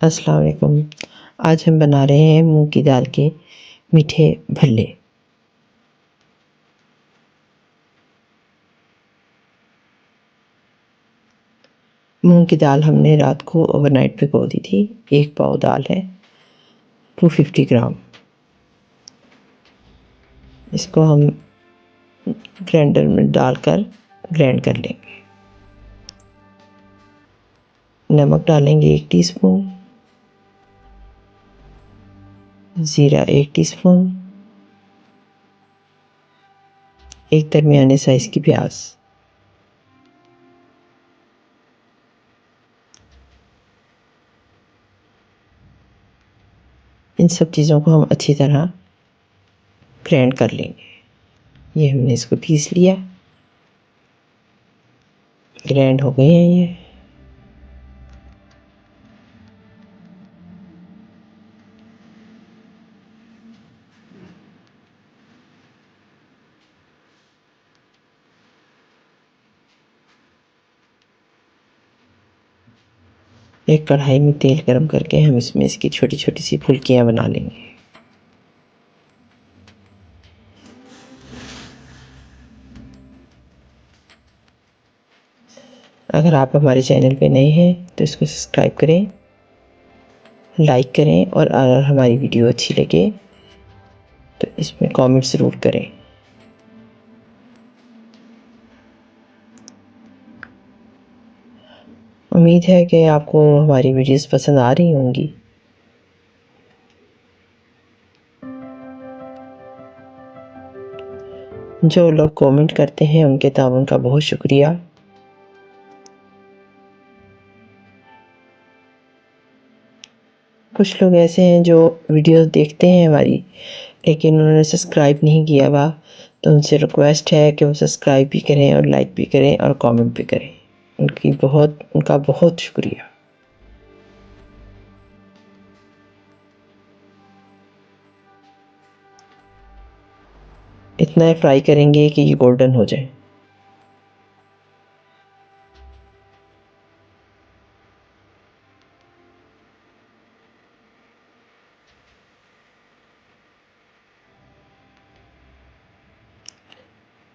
अस्सलाम वालेकुम। आज हम बना रहे हैं मूंग की दाल के मीठे भल्ले। मूंग की दाल हमने रात को ओवरनाइट भिगो दी थी। 1 पाव दाल है, 250 ग्राम। इसको हम ग्राइंडर में डालकर ग्राइंड कर लेंगे। नमक डालेंगे 1 टीस्पून, ज़ीरा 1 टीस्पून, एक दरमियाने साइज़ की प्याज। इन सब चीज़ों को हम अच्छी तरह ग्राइंड कर लेंगे। ये हमने इसको पीस लिया, ग्राइंड हो गए हैं ये। एक कढ़ाई में तेल गरम करके हम इसमें इसकी छोटी-छोटी सी फुल्कियाँ बना लेंगे। अगर आप हमारे चैनल पे नए हैं तो इसको सब्सक्राइब करें, लाइक करें और अगर हमारी वीडियो अच्छी लगे तो इसमें कमेंट ज़रूर करें। उम्मीद है कि आपको हमारी वीडियोस पसंद आ रही होंगी। जो लोग कमेंट करते हैं उनके ताउन का बहुत शुक्रिया। कुछ लोग ऐसे हैं जो वीडियोस देखते हैं हमारी लेकिन उन्होंने सब्सक्राइब नहीं किया हुआ, तो उनसे रिक्वेस्ट है कि वो सब्सक्राइब भी करें और लाइक भी करें और कमेंट भी करें। उनका बहुत शुक्रिया। इतना फ्राई करेंगे कि ये गोल्डन हो जाए।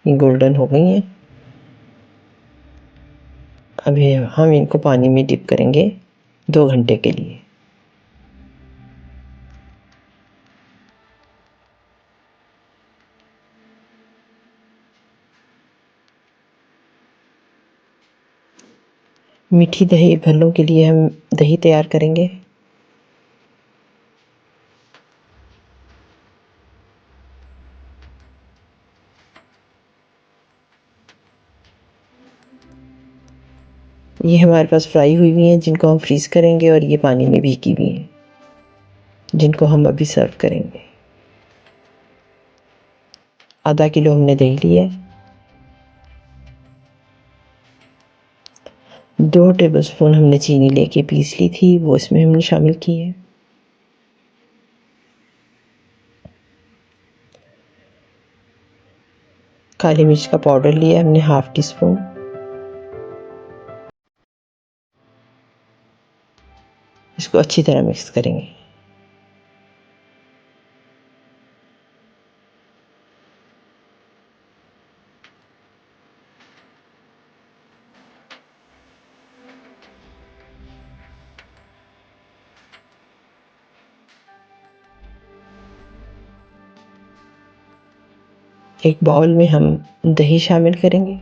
ये गोल्डन हो गई हैं। अभी हम इनको पानी में डिप करेंगे 2 घंटे के लिए। मीठी दही भल्लों के लिए हम दही तैयार करेंगे। ये हमारे पास फ्राई हुई हुई हैं जिनको हम फ्रीज़ करेंगे और ये पानी में भीगी हुई हैं जिनको हम अभी सर्व करेंगे। आधा किलो हमने दही लिया है। 2 टेबलस्पून हमने चीनी लेके पीस ली थी, वो इसमें हमने शामिल की है। काली मिर्च का पाउडर लिया हमने 1/2 टीस्पून। इसको अच्छी तरह मिक्स करेंगे। एक बाउल में हम दही शामिल करेंगे।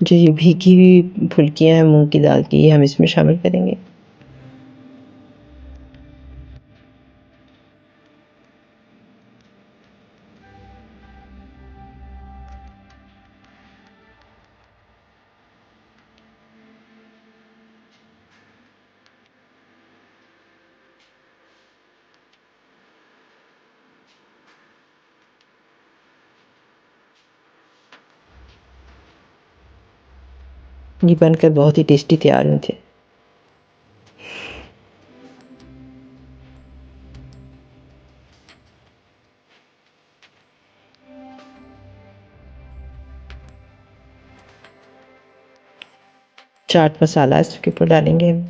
जो ये भीगी हुई फुल्कियाँ हैं मूंग की दाल की, ये हम इसमें शामिल करेंगे। ये बनकर बहुत ही टेस्टी तैयार हुए थे। चाट मसाला इसके ऊपर डालेंगे हम।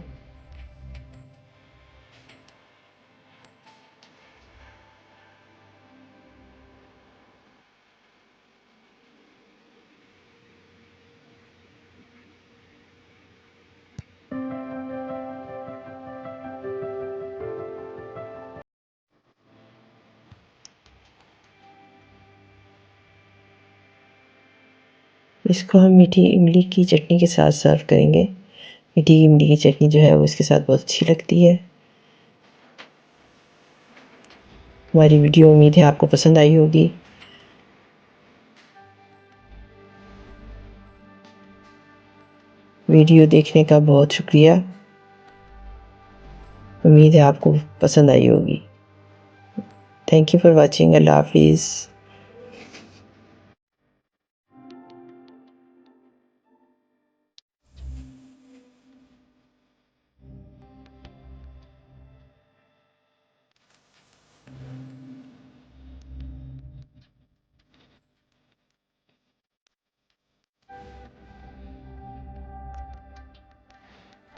इसको हम मीठी इमली की चटनी के साथ सर्व करेंगे। मीठी इमली की चटनी जो है वो इसके साथ बहुत अच्छी लगती है। हमारी वीडियो उम्मीद है आपको पसंद आई होगी। वीडियो देखने का बहुत शुक्रिया। उम्मीद है आपको पसंद आई होगी। Thank you for watching. Allah हाफिज़।